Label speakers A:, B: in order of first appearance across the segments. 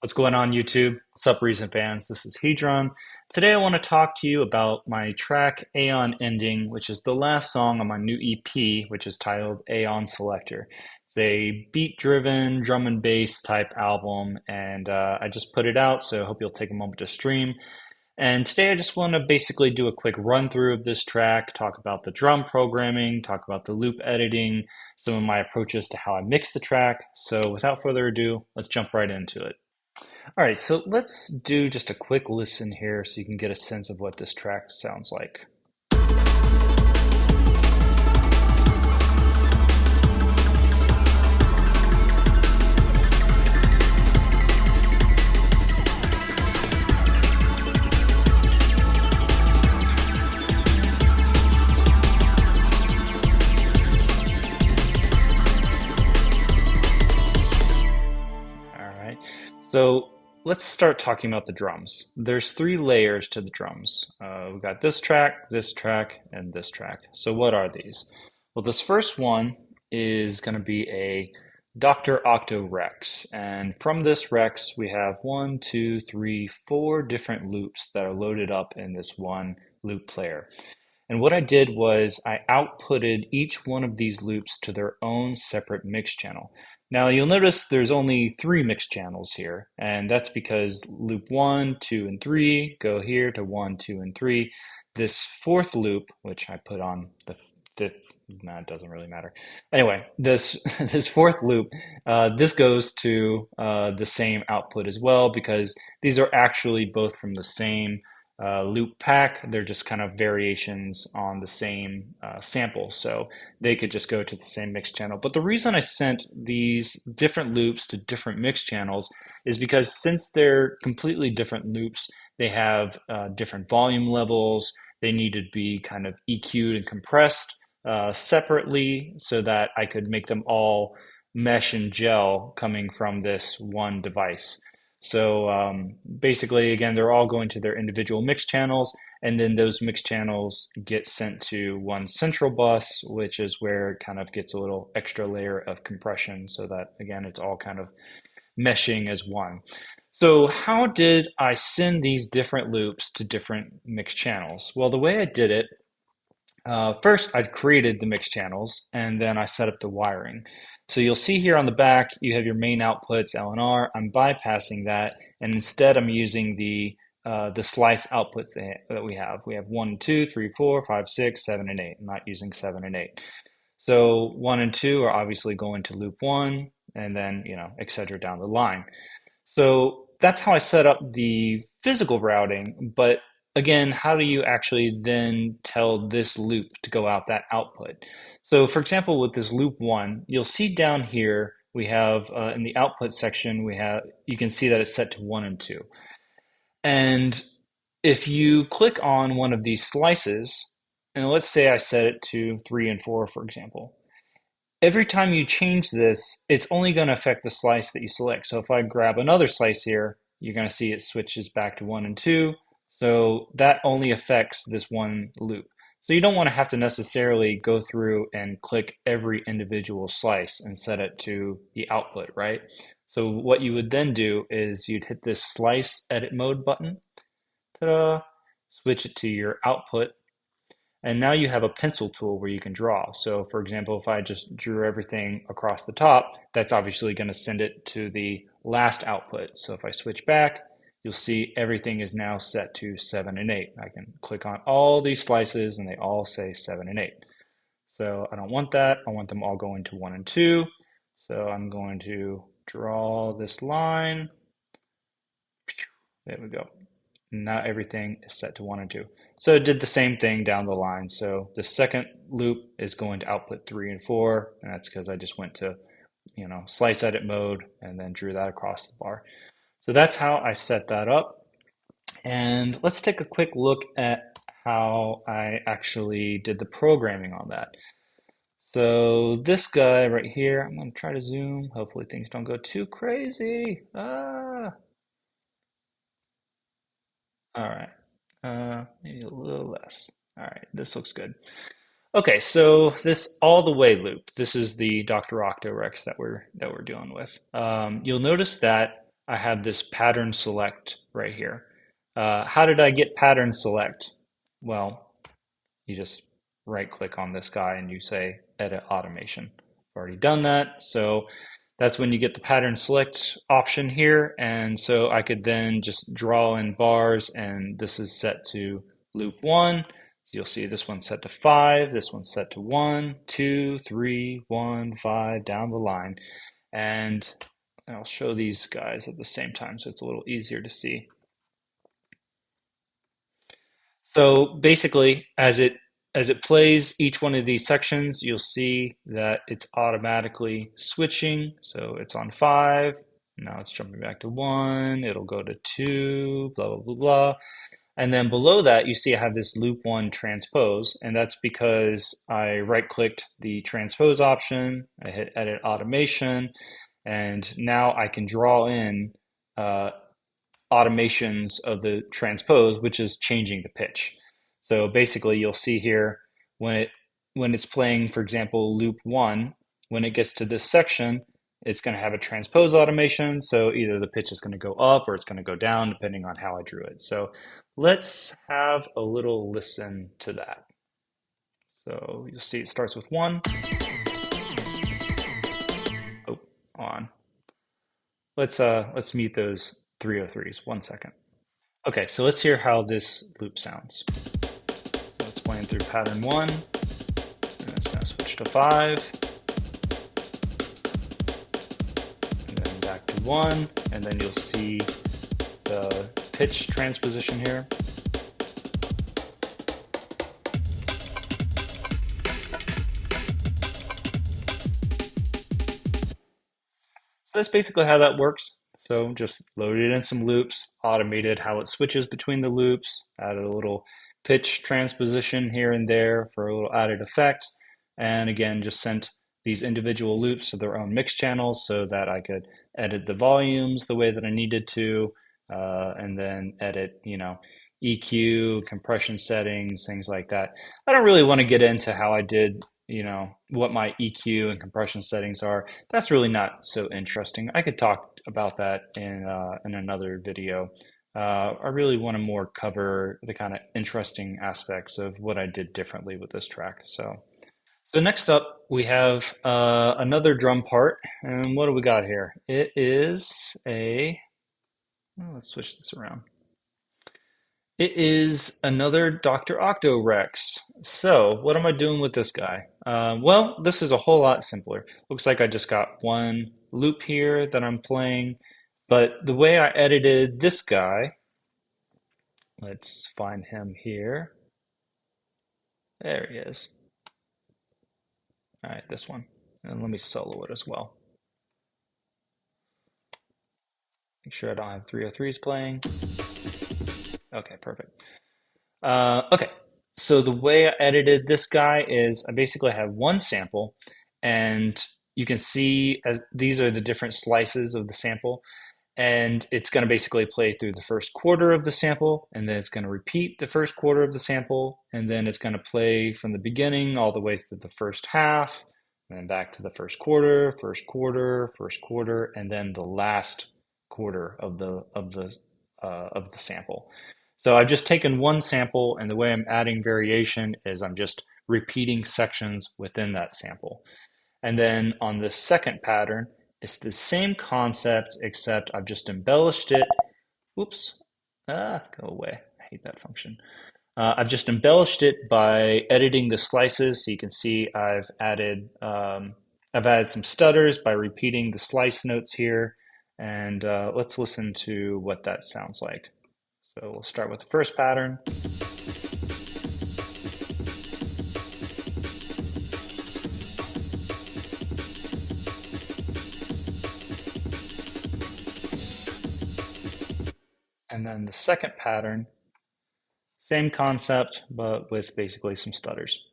A: What's going on, YouTube? What's up, Reason fans? This is Hedron. Today, I want to talk to you about my track Aeon Ending, which is the last song on my new EP, which is titled Aeon Selector. It's a beat-driven drum and bass type album, and I just put it out, so I hope you'll take a moment to stream. And today, I just want to basically do a quick run through of this track, talk about the drum programming, talk about the loop editing, some of my approaches to how I mix the track. So, without further ado, let's jump right into it. All right, so let's do just a quick listen here so you can get a sense of what this track sounds like. All right, so let's start talking about the drums. There's three layers to the drums. We've got this track, and this track. So what are these? Well, this first one is going to be a Dr. Octo Rex. And from this Rex, we have one, two, three, four different loops that are loaded up in this one loop player. And what I did was I outputted each one of these loops to their own separate mix channel. Now you'll notice there's only three mix channels here, and that's because loop one, two, and three go here to one, two, and three. This fourth loop, which I put on the fifth, no, it doesn't really matter. Anyway, this this fourth loop, this goes to the same output as well because these are actually both from the same loop pack. They're just kind of variations on the same sample. So they could just go to the same mix channel. But the reason I sent these different loops to different mix channels is because since they're completely different loops, they have different volume levels. They need to be kind of EQ'd and compressed separately so that I could make them all mesh and gel coming from this one device. So basically, again, they're all going to their individual mix channels, and then those mix channels get sent to one central bus, which is where it kind of gets a little extra layer of compression so that, again, it's all kind of meshing as one. So how did I send these different loops to different mix channels? Well, the way I did it, first, I created the mix channels and then I set up the wiring. So you'll see here on the back, you have your main outputs, L and R. I'm bypassing that, and instead I'm using the slice outputs that we have. We have 1, 2, 3, 4, 5, 6, 7, and 8. I'm not using 7 and 8. So 1 and 2 are obviously going to loop 1, and then, etc. down the line. So that's how I set up the physical routing, but again, how do you actually then tell this loop to go out that output? So for example, with this loop one, you'll see down here, we have in the output section, you can see that it's set to one and two. And if you click on one of these slices, and let's say I set it to three and four, for example, every time you change this, it's only going to affect the slice that you select. So if I grab another slice here, you're going to see it switches back to one and two. So that only affects this one loop. So you don't want to have to necessarily go through and click every individual slice and set it to the output, right? So what you would then do is you'd hit this slice edit mode button, ta-da, switch it to your output, and now you have a pencil tool where you can draw. So for example, if I just drew everything across the top, that's obviously going to send it to the last output. So if I switch back, you'll see everything is now set to 7 and 8. I can click on all these slices and they all say 7 and 8. So I don't want that. I want them all going to 1 and 2. So I'm going to draw this line. There we go. Now everything is set to 1 and 2. So it did the same thing down the line. So the second loop is going to output 3 and 4, and that's because I just went to, slice edit mode and then drew that across the bar. So that's how I set that up. And let's take a quick look at how I actually did the programming on that. So this guy right here, I'm going to try to zoom. Hopefully things don't go too crazy. Ah. All right. Maybe a little less. All right, this looks good. Okay, so this all the way loop. This is the Dr. Octorex that we're dealing with. You'll notice that I have this pattern select right here. How did I get pattern select? Well, you just right click on this guy and you say edit automation. I've already done that. So that's when you get the pattern select option here. And so I could then just draw in bars, and this is set to loop one. So you'll see this one's set to 5, this one's set to 1, 2, 3, 1, 5, down the line. And I'll show these guys at the same time so it's a little easier to see. So basically, as it plays each one of these sections, you'll see that it's automatically switching. So it's on 5, now it's jumping back to 1, it'll go to 2, blah, blah, blah, blah. And then below that, you see I have this loop 1 transpose, and that's because I right-clicked the transpose option, I hit edit automation, and now I can draw in automations of the transpose, which is changing the pitch. So basically, you'll see here when it's playing, for example, loop 1, when it gets to this section, it's going to have a transpose automation. So either the pitch is going to go up or it's going to go down, depending on how I drew it. So let's have a little listen to that. So you'll see it starts with 1. Oh, on. Let's mute those 303s. 1 second. Okay, so let's hear how this loop sounds. So it's playing through pattern 1, and it's going to switch to 5, and then back to 1, and then you'll see the pitch transposition here. So that's basically how that works. So just loaded in some loops, automated how it switches between the loops, added a little pitch transposition here and there for a little added effect. And again, just sent these individual loops to their own mix channels so that I could edit the volumes the way that I needed to, and then edit, EQ, compression settings, things like that. I don't really want to get into how I did, what my EQ and compression settings are. That's really not so interesting. I could talk about that in another video. I really want to more cover the kind of interesting aspects of what I did differently with this track. So next up, we have another drum part. And what do we got here? It is let's switch this around. It is another Dr. Octo Rex. So what am I doing with this guy? Well, this is a whole lot simpler. Looks like I just got one loop here that I'm playing, but the way I edited this guy, let's find him here. There he is. All right, this one. And let me solo it as well. Make sure I don't have 303s playing. Okay, perfect. Okay, so the way I edited this guy is I basically have one sample, and you can see these are the different slices of the sample, and it's going to basically play through the first quarter of the sample, and then it's going to repeat the first quarter of the sample, and then it's going to play from the beginning all the way through the first half, and then back to the first quarter, first quarter, first quarter, and then the last quarter of the sample. So I've just taken one sample, and the way I'm adding variation is I'm just repeating sections within that sample. And then on the second pattern, it's the same concept, except I've just embellished it. Oops, go away. I hate that function. I've just embellished it by editing the slices. So you can see I've added some stutters by repeating the slice notes here. And let's listen to what that sounds like. So we'll start with the first pattern. And then the second pattern, same concept, but with basically some stutters.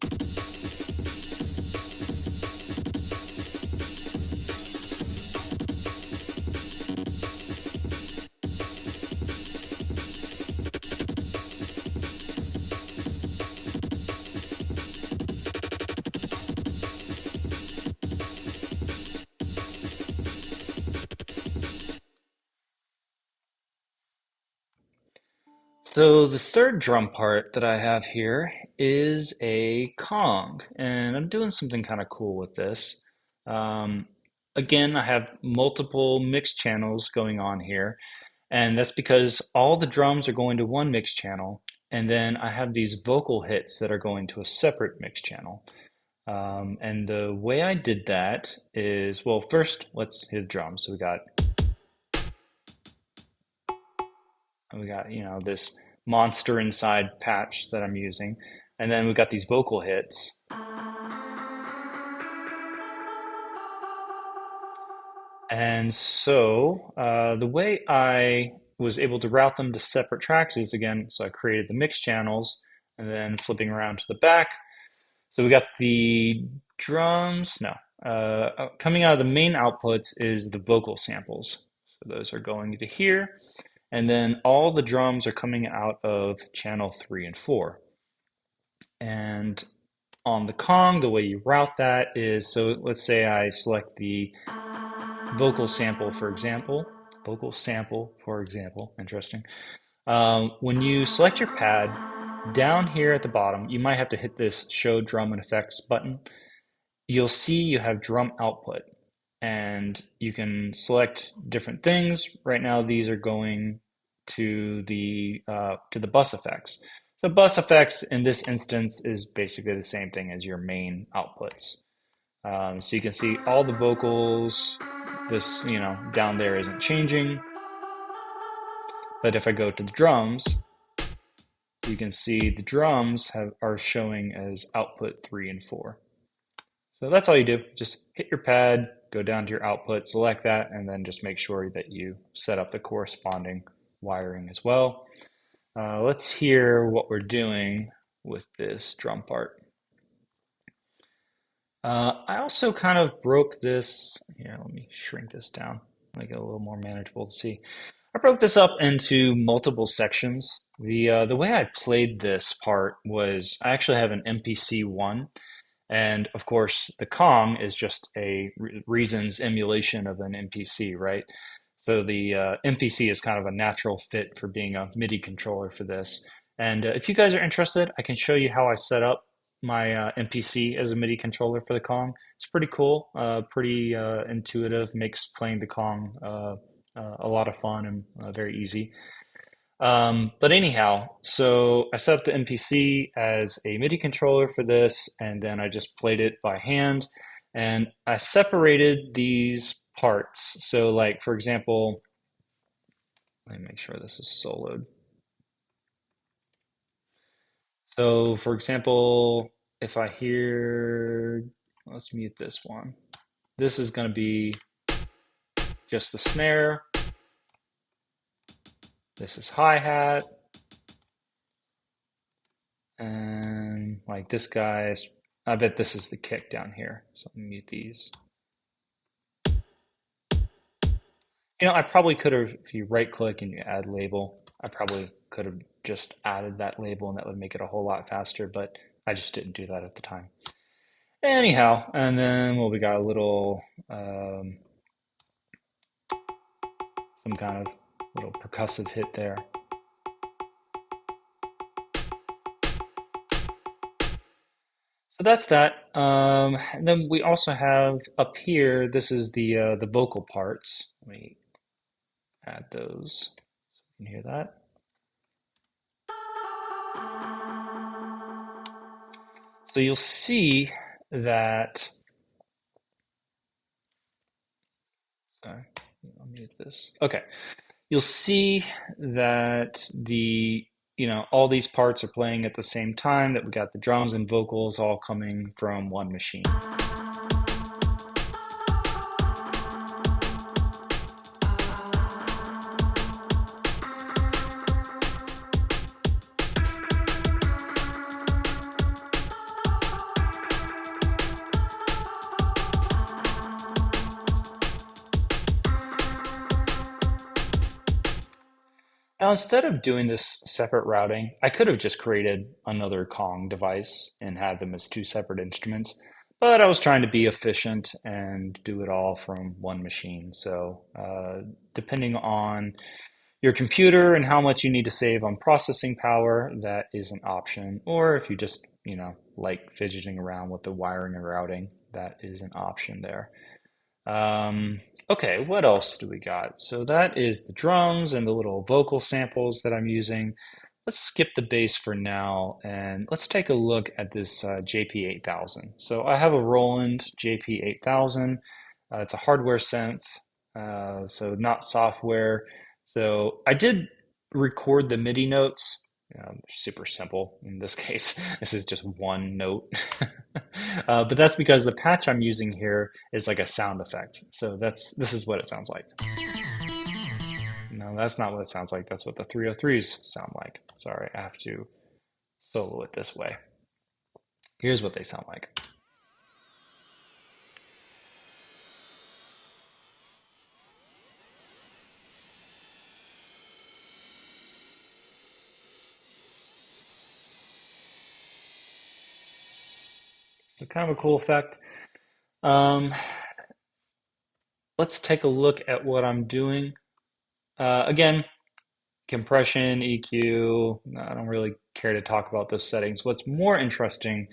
A: So the third drum part that I have here is a Kong, and I'm doing something kind of cool with this. Um, Again, I have multiple mix channels going on here, and that's because all the drums are going to one mix channel, and then I have these vocal hits that are going to a separate mix channel. And the way I did that is, well, first let's hit drums. So we got, this monster inside patch that I'm using. And then we got these vocal hits. And so the way I was able to route them to separate tracks is again, so I created the mix channels and then flipping around to the back. So we got the drums, no, coming out of the main outputs is the vocal samples. So those are going to here. And then all the drums are coming out of channel 3 and 4. And on the Kong, the way you route that is, so let's say I select the vocal sample, for example. Vocal sample, for example, interesting. When you select your pad, down here at the bottom, you might have to hit this Show Drum and Effects button. You'll see you have drum output, and you can select different things. Right now, these are going to the bus effects. So bus effects in this instance is basically the same thing as your main outputs. So you can see all the vocals. This, down there isn't changing. But if I go to the drums, you can see the drums are showing as output 3 and 4. So that's all you do. Just hit your pad, go down to your output, select that, and then just make sure that you set up the corresponding wiring as well. Let's hear what we're doing with this drum part. I also kind of broke this. Here, let me shrink this down, make it a little more manageable to see. I broke this up into multiple sections. The way I played this part was I actually have an MPC one, and of course the Kong is just a Reason's emulation of an MPC, right? So the MPC is kind of a natural fit for being a MIDI controller for this. And if you guys are interested, I can show you how I set up my MPC as a MIDI controller for the Kong. It's pretty cool, pretty intuitive, makes playing the Kong a lot of fun and very easy. But anyhow, so I set up the MPC as a MIDI controller for this, and then I just played it by hand. And I separated these parts. So, like, for example, let me make sure this is soloed. So, for example, if I hear, let's mute this one. This is going to be just the snare. This is hi-hat. And like this guy's, I bet this is the kick down here. So let me mute these. I probably could have, if you right click and you add label, I probably could have just added that label and that would make it a whole lot faster, but I just didn't do that at the time. Anyhow, and then, well, we got a little, some kind of little percussive hit there. So that's that. And then we also have up here, this is the vocal parts. Let me add those so you can hear that. So you'll see that, sorry, I'll mute this. Okay. You'll see that all these parts are playing at the same time, that we got the drums and vocals all coming from one machine. Now, instead of doing this separate routing, I could have just created another Kong device and had them as two separate instruments, but I was trying to be efficient and do it all from one machine. So, depending on your computer and how much you need to save on processing power, that is an option. Or if you just, like fidgeting around with the wiring and routing, that is an option there. Um, okay, what else do we got? So that is the drums and the little vocal samples that I'm using. Let's skip the bass for now and let's take a look at this JP8000. So I have a Roland JP8000. It's a hardware synth, so not software. So I did record the MIDI notes. Super simple in this case. This is just one note. But that's because the patch I'm using here is like a sound effect. So this is what it sounds like. No, that's not what it sounds like. That's what the 303s sound like. Sorry, I have to solo it this way. Here's what they sound like. So kind of a cool effect. Let's take a look at what I'm doing. Again, compression, EQ, I don't really care to talk about those settings. What's more interesting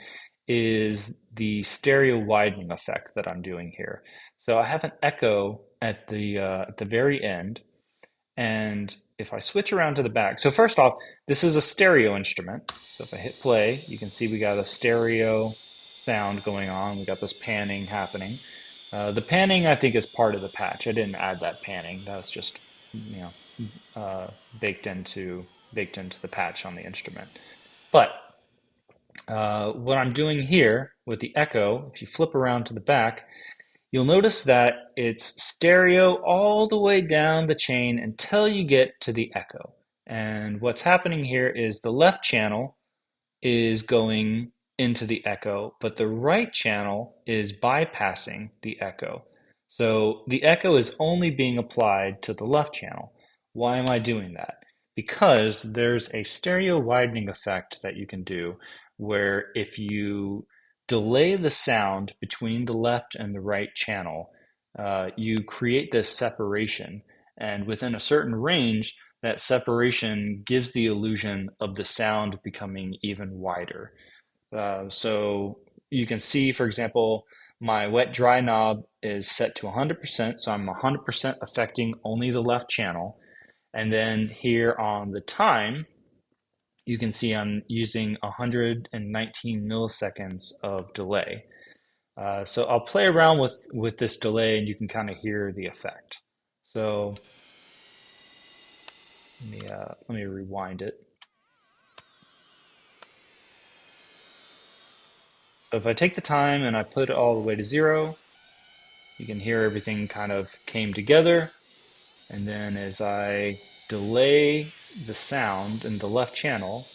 A: is the stereo widening effect that I'm doing here. So I have an echo at the very end, and if I switch around to the back, so first off, this is a stereo instrument. So if I hit play, you can see we got a stereo sound going on. We got this panning happening. The panning, I think, is part of the patch. I didn't add that panning. That was just, you know, baked into the patch on the instrument. But what I'm doing here with the echo, if you flip around to the back, you'll notice that it's stereo all the way down the chain until you get to the echo. And what's happening here is the left channel is going into the echo, but the right channel is bypassing the echo. So the echo is only being applied to the left channel. Why am I doing that? Because there's a stereo widening effect that you can do where if you delay the sound between the left and the right channel, you create this separation. And within a certain range, that separation gives the illusion of the sound becoming even wider. So you can see, for example, my wet dry knob is set to 100%, so I'm 100% affecting only the left channel. And then here on the time, you can see I'm using 119 milliseconds of delay. So I'll play around with this delay and you can kind of hear the effect. So let me rewind it. So if I take the time and I put it all the way to 0, you can hear everything kind of came together. And then as I delay the sound in the left channel,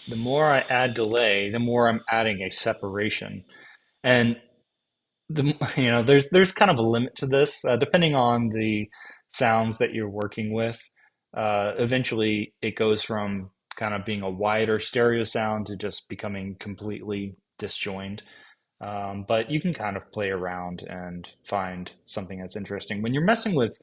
A: the more I add delay, the more I'm adding a separation. And there's kind of a limit to this, depending on the sounds that you're working with. Eventually, it goes from kind of being a wider stereo sound to just becoming completely disjoined. But you can kind of play around and find something that's interesting. When you're messing with,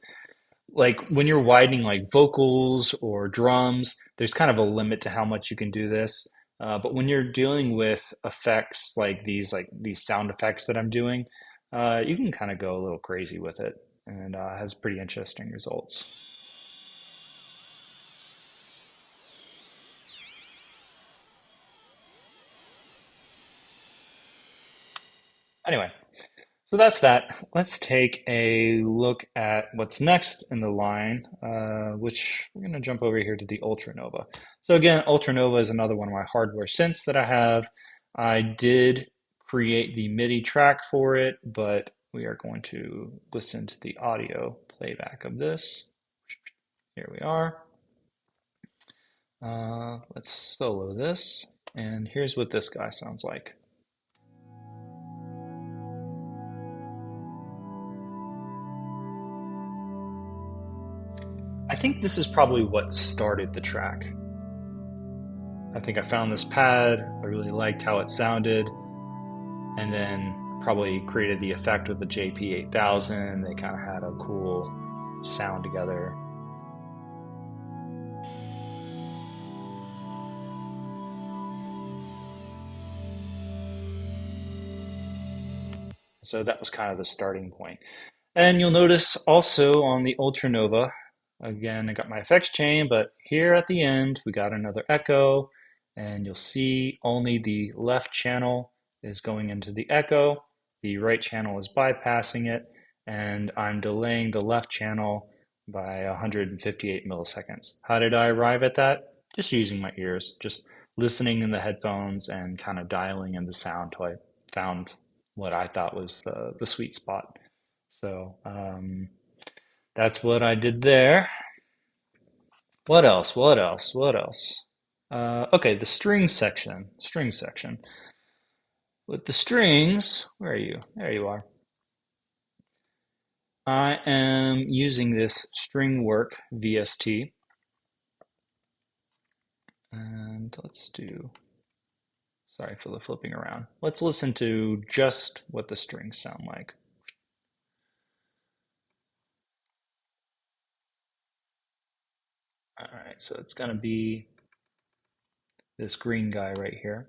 A: like, when you're widening like vocals or drums, there's kind of a limit to how much you can do this. But when you're dealing with effects like these sound effects that I'm doing, you can kind of go a little crazy with it, and has pretty interesting results. Anyway, so that's that. Let's take a look at what's next in the line, which we're going to jump over here to the Ultranova. So again, Ultranova is another one of my hardware synths that I have. I did create the MIDI track for it, but we are going to listen to the audio playback of this. Here we are. Let's solo this, and here's what this guy sounds like. I think this is probably what started the track. I think I found this pad, I really liked how it sounded, and then probably created the effect with the JP8000. They kind of had a cool sound together. So that was kind of the starting point. And you'll notice also on the Ultranova, again, I got my effects chain, but here at the end, we got another echo, and you'll see only the left channel is going into the echo, the right channel is bypassing it, and I'm delaying the left channel by 158 milliseconds. How did I arrive at that? Just using my ears, just listening in the headphones and kind of dialing in the sound till I found what I thought was the sweet spot. So that's what I did there. What else? What else? What else? Okay, the string section. String section. With the strings, where are you? There you are. I am using this string work VST. And let's do, sorry for the flipping around. Let's listen to just what the strings sound like. All right, so it's going to be this green guy right here.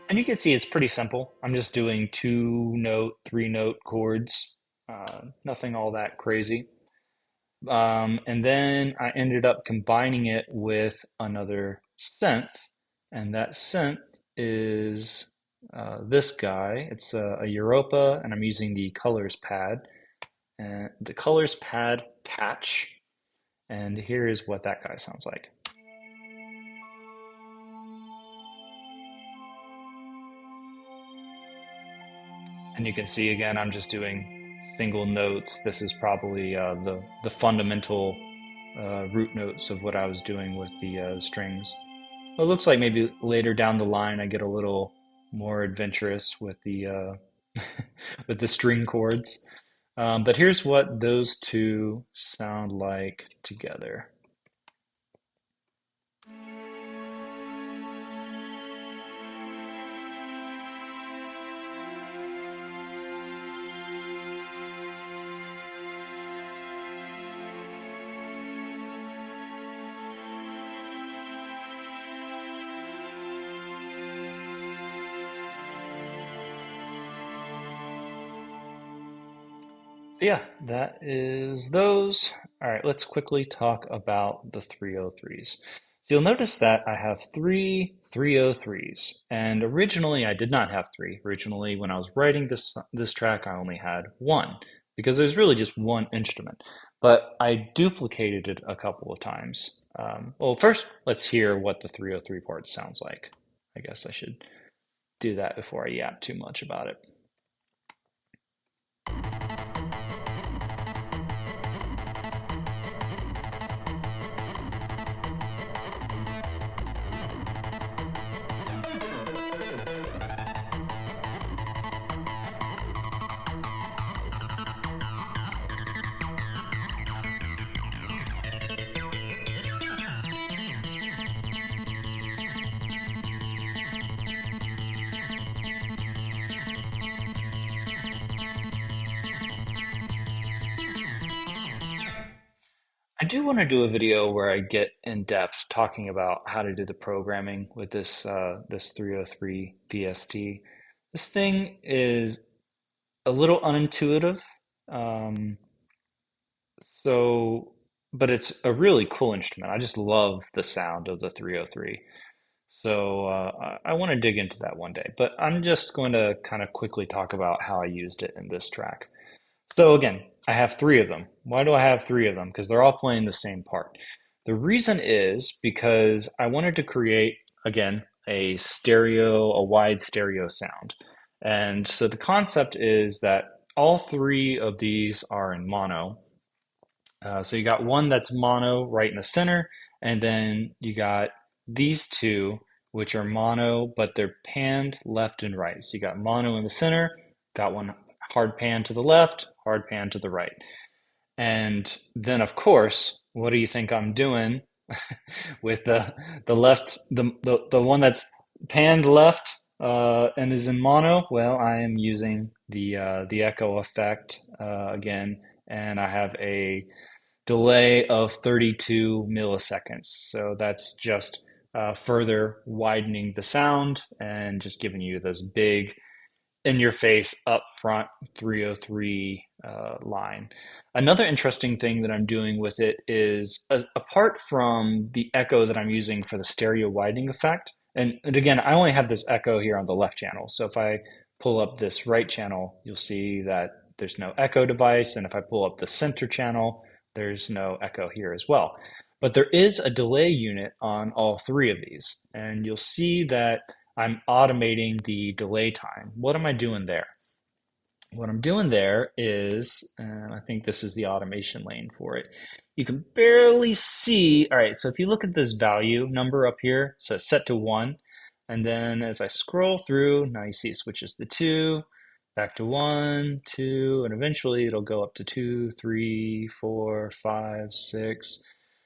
A: And you can see it's pretty simple. I'm just doing 2-note, 3-note chords, nothing all that crazy. And then I ended up combining it with another synth, and that synth is this guy. It's a Europa, and I'm using the colors pad, and the colors pad patch. And here is what that guy sounds like. And you can see again, I'm just doing single notes. This is probably the fundamental root notes of what I was doing with the strings. Well, it looks like maybe later down the line I get a little more adventurous with the with the string chords. But here's what those two sound like together. So yeah, that is those. All right, let's quickly talk about the 303s. So you'll notice that I have three 303s, and originally I did not have three. Originally, when I was writing this track, I only had one because there's really just one instrument. But I duplicated it a couple of times. Well, first, let's hear what the 303 part sounds like. I guess I should do that before I yap too much about it. I do want to do a video where I get in depth talking about how to do the programming with this 303 VST. This thing is a little unintuitive, um, so but it's a really cool instrument. I just love the sound of the 303. So I want to dig into that one day, but I'm just going to kind of quickly talk about how I used it in this track. So again, I have three of them. Why do I have three of them? Because they're all playing the same part. The reason is because I wanted to create, again, a wide stereo sound. And so the concept is that all three of these are in mono. So you got one that's mono right in the center, and then you got these two, which are mono, but they're panned left and right. So you got mono in the center, got one hard pan to the left, hard pan to the right. And then, of course, what do you think I'm doing with the left, the one that's panned left and is in mono? Well, I am using the echo effect again, and I have a delay of 32 milliseconds. So that's just further widening the sound and just giving you this big in your face up front 303 line. Another interesting thing that I'm doing with it is apart from the echo that I'm using for the stereo widening effect, and again, I only have this echo here on the left channel. So if I pull up this right channel, you'll see that there's no echo device. And if I pull up the center channel, there's no echo here as well. But there is a delay unit on all three of these. And you'll see that I'm automating the delay time. What am I doing there? What I'm doing there is, and I think this is the automation lane for it. You can barely see. All right, so if you look at this value number up here, so it's set to 1. And then as I scroll through, now you see it switches to 2, back to 1, 2, and eventually it'll go up to 2, 3, 4, 5, 6.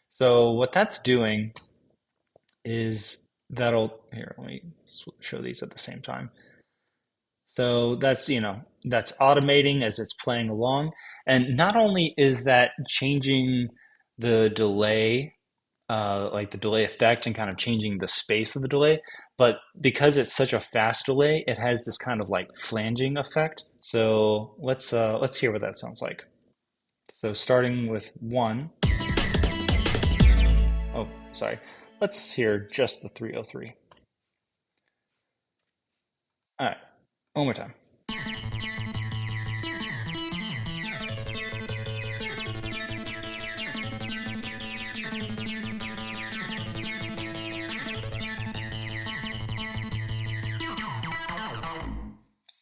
A: So what that's doing is that'll, here, let me show these at the same time. So that's, that's automating as it's playing along. And not only is that changing the delay, like the delay effect and kind of changing the space of the delay, but because it's such a fast delay, it has this kind of like flanging effect. So let's hear what that sounds like. So starting with 1. Oh, sorry. Let's hear just the 303. All right, one more time.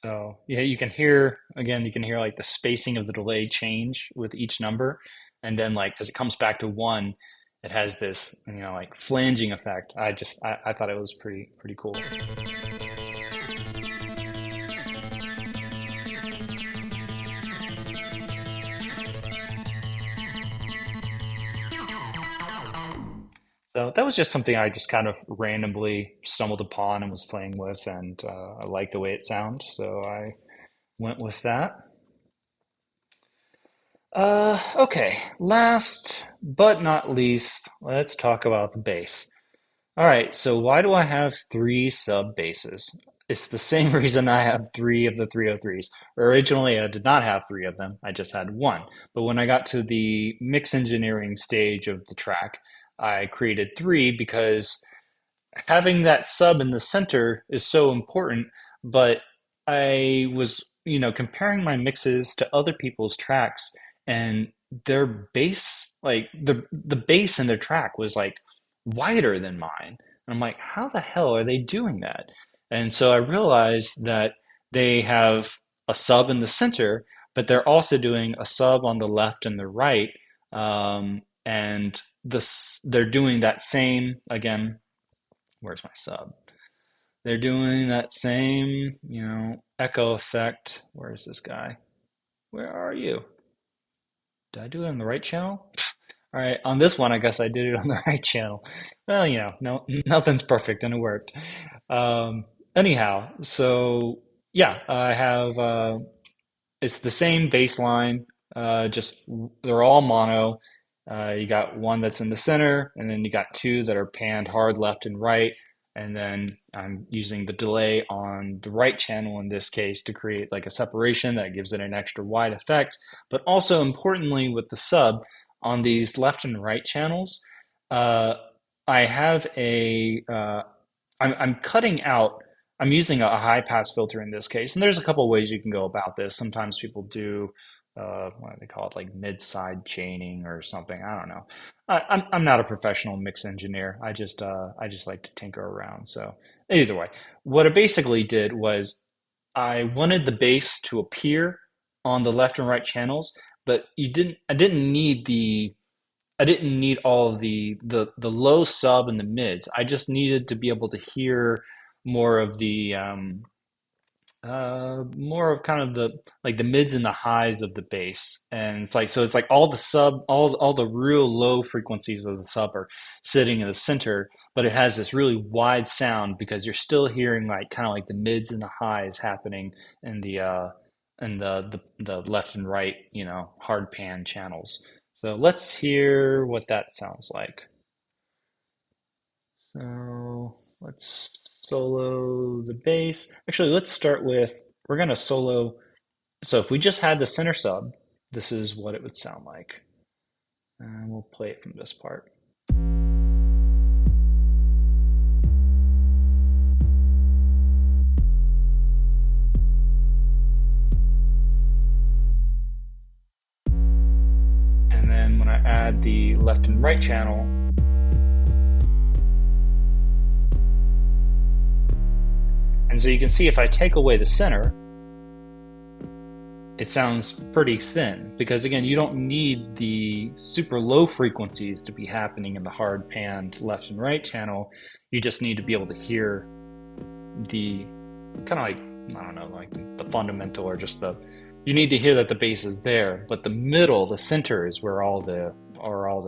A: So yeah, you can hear again, you can hear like the spacing of the delay change with each number. And then like as it comes back to 1, it has this, like flanging effect. I thought it was pretty cool. So that was just something I just kind of randomly stumbled upon and was playing with, and I like the way it sounds, so I went with that. Okay, last but not least, let's talk about the bass. All right, so why do I have three sub basses? It's the same reason I have three of the 303s. Originally, I did not have three of them, I just had one. But when I got to the mix engineering stage of the track, I created three because having that sub in the center is so important, but I was, comparing my mixes to other people's tracks and their bass, like the bass in their track was like wider than mine. And I'm like, how the hell are they doing that? And so I realized that they have a sub in the center, but they're also doing a sub on the left and the right. And they're doing that same, again, where's my sub? They're doing that same, echo effect. Where's this guy? Where are you? Did I do it on the right channel? All right, on this one, I guess I did it on the right channel. Well, no, nothing's perfect, and it worked. Anyhow, so yeah, I have it's the same bass line, just they're all mono. You got one that's in the center, and then you got two that are panned hard left and right. And then I'm using the delay on the right channel in this case to create like a separation that gives it an extra wide effect. But also importantly with the sub on these left and right channels, uh, I have I'm cutting out, I'm using a high pass filter in this case. And there's a couple of ways you can go about this. Sometimes people do what do they call it, like mid-side chaining or something. I don't know. I'm not a professional mix engineer. I just like to tinker around. So either way, what I basically did was I wanted the bass to appear on the left and right channels, but I didn't need all of the low sub and the mids. I just needed to be able to hear more of More of kind of the like the mids and the highs of the bass, and it's like so it's like all the sub all the real low frequencies of the sub are sitting in the center, but it has this really wide sound because you're still hearing like kind of like the mids and the highs happening in the left and right, hard pan channels. So let's hear what that sounds like. So let's solo the bass. Actually, let's start with, we're going to solo. So if we just had the center sub, this is what it would sound like. And we'll play it from this part. And then when I add the left and right channel, and so you can see if I take away the center, it sounds pretty thin because again, you don't need the super low frequencies to be happening in the hard panned left and right channel. You just need to be able to hear the kind of like, I don't know, like the fundamental or just you need to hear that the bass is there, but the middle, the center is where all the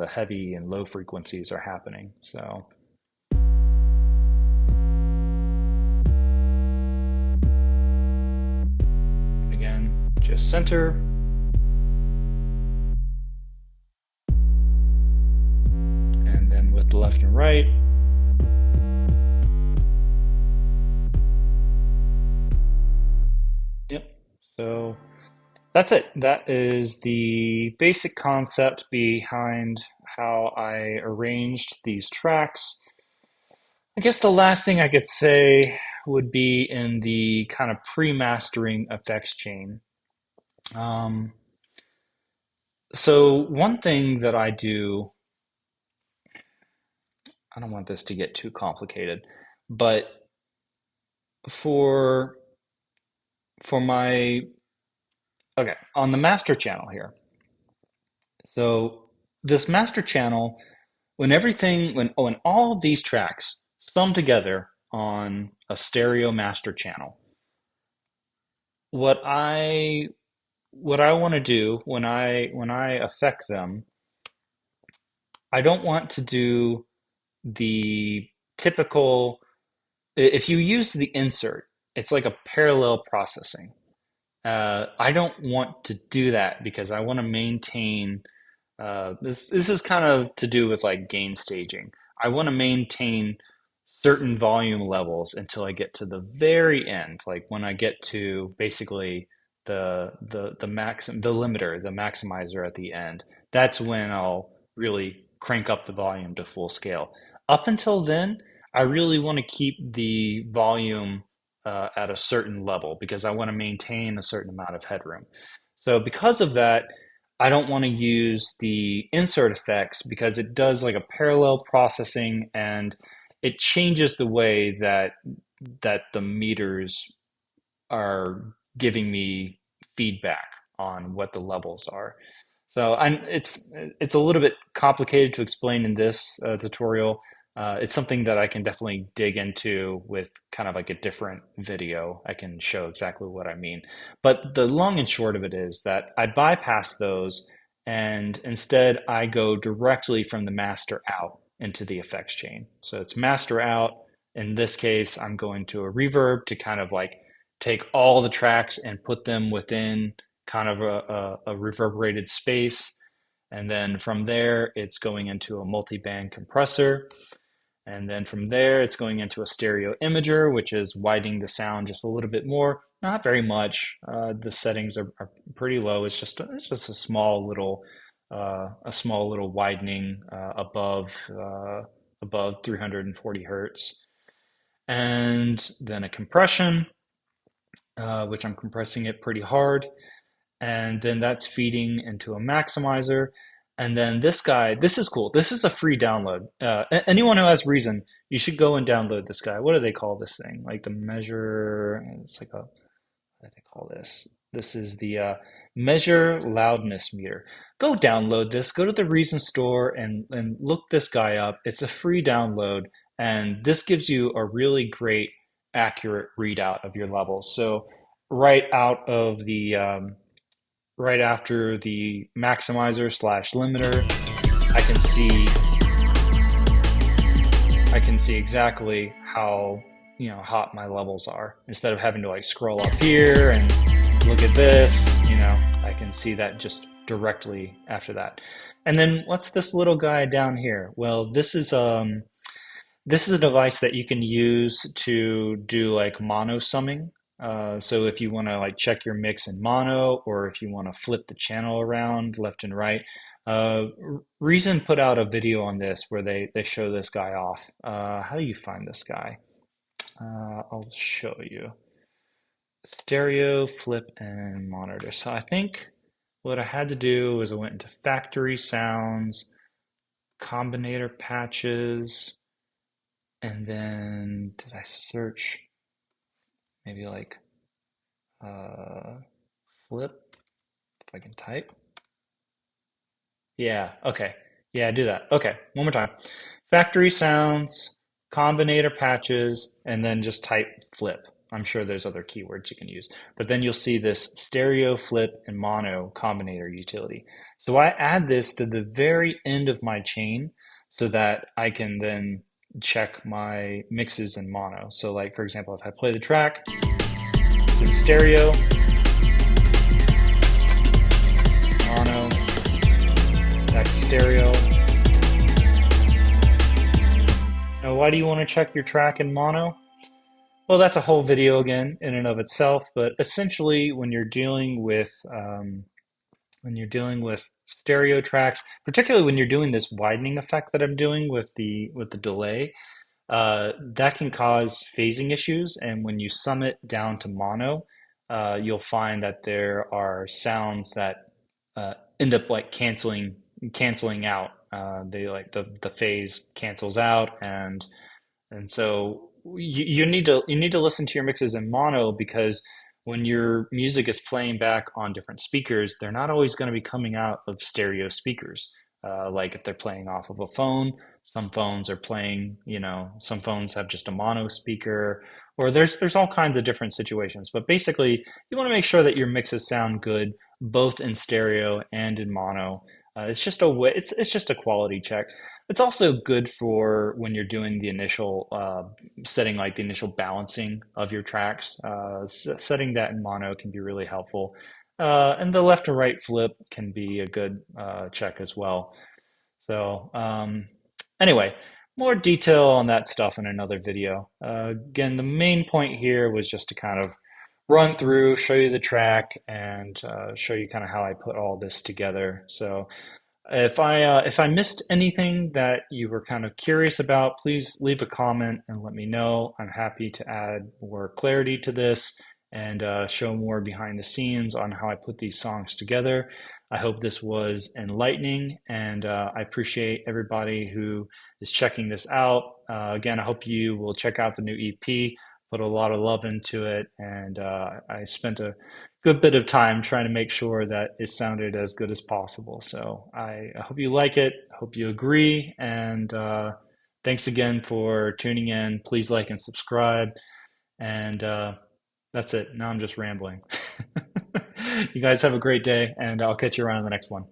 A: heavy and low frequencies are happening. So again, just center. And then with the left and right. Yep. So that's it. That is the basic concept behind how I arranged these tracks. I guess the last thing I could say would be in the kind of pre-mastering effects chain. Um, so one thing that I do, I don't want this to get too complicated, but for for my okay, on the master channel here. So this master channel, when all of these tracks sum together on a stereo master channel, what I what I want to do when I affect them, I don't want to do the typical, if you use the insert, it's like a parallel processing. I don't want to do that because I want to maintain this is kind of to do with like gain staging. I want to maintain certain volume levels until I get to the very end, like when I get to basically the limiter, the maximizer at the end. That's when I'll really crank up the volume to full scale. Up until then, I really want to keep the volume at a certain level because I want to maintain a certain amount of headroom. So because of that, I don't want to use the insert effects because it does like a parallel processing and it changes the way that the meters are giving me feedback on what the levels are. So it's a little bit complicated to explain in this tutorial. It's something that I can definitely dig into with kind of like a different video. I can show exactly what I mean. But the long and short of it is that I bypass those and instead I go directly from the master out into the effects chain. So it's master out. In this case, I'm going to a reverb to kind of like take all the tracks and put them within kind of a reverberated space. And then from there, it's going into a multi-band compressor. And then from there, it's going into a stereo imager, which is widening the sound just a little bit more. Not very much. The settings are pretty low. It's just a small little widening above 340 hertz, and then a compression, which I'm compressing it pretty hard, and then that's feeding into a maximizer. And then this guy, this is cool. This is a free download. Anyone who has Reason, you should go and download this guy. What do they call this thing? Like the measure, it's like what do they call this? This is the measure loudness meter. Go download this. Go to the Reason store and look this guy up. It's a free download, and this gives you a really great, accurate readout of your levels. So right out of the right after the maximizer slash limiter. I can see I can see exactly how hot my levels are instead of having to like scroll up here and look at this. I can see that just directly after that. And then what's this little guy down here? Well, this is a device that you can use to do like mono summing. So if you want to like check your mix in mono, or if you want to flip the channel around left and right, uh, Reason put out a video on this where they show this guy off. How do you find this guy? I'll show you. Stereo, flip, and monitor. So I think what I had to do was I went into factory sounds, combinator patches, and then did I search maybe like uh, flip if I can type? Yeah, okay. Yeah, do that. Okay, one more time. Factory sounds, combinator patches, and then just type flip. I'm sure there's other keywords you can use, but then you'll see this stereo, flip, and mono combinator utility. So I add this to the very end of my chain so that I can then check my mixes in mono. So like, for example, if I play the track, it's in stereo, mono, back to stereo. Now, why do you want to check your track in mono? Well, that's a whole video again in and of itself, but essentially when you're dealing with stereo tracks, particularly when you're doing this widening effect that I'm doing with the delay, that can cause phasing issues. And when you sum it down to mono, you'll find that there are sounds that end up like canceling out. They like the phase cancels out, and so you need to listen to your mixes in mono because when your music is playing back on different speakers, they're not always going to be coming out of stereo speakers. Like if they're playing off of a phone, some phones are playing, some phones have just a mono speaker, or there's all kinds of different situations. But basically, you want to make sure that your mixes sound good both in stereo and in mono. It's just a way, it's just a quality check. It's also good for when you're doing the initial setting, like the initial balancing of your tracks. Setting that in mono can be really helpful. And the left to right flip can be a good check as well. So anyway, more detail on that stuff in another video. Again, the main point here was just to kind of run through, show you the track, and show you kind of how I put all this together. So if I missed anything that you were kind of curious about, please leave a comment and let me know. I'm happy to add more clarity to this and show more behind the scenes on how I put these songs together. I hope this was enlightening, and I appreciate everybody who is checking this out. Again, I hope you will check out the new EP. Put a lot of love into it, and I spent a good bit of time trying to make sure that it sounded as good as possible. So I hope you like it. I hope you agree. And thanks again for tuning in. Please like and subscribe. And that's it. Now I'm just rambling. You guys have a great day, and I'll catch you around in the next one.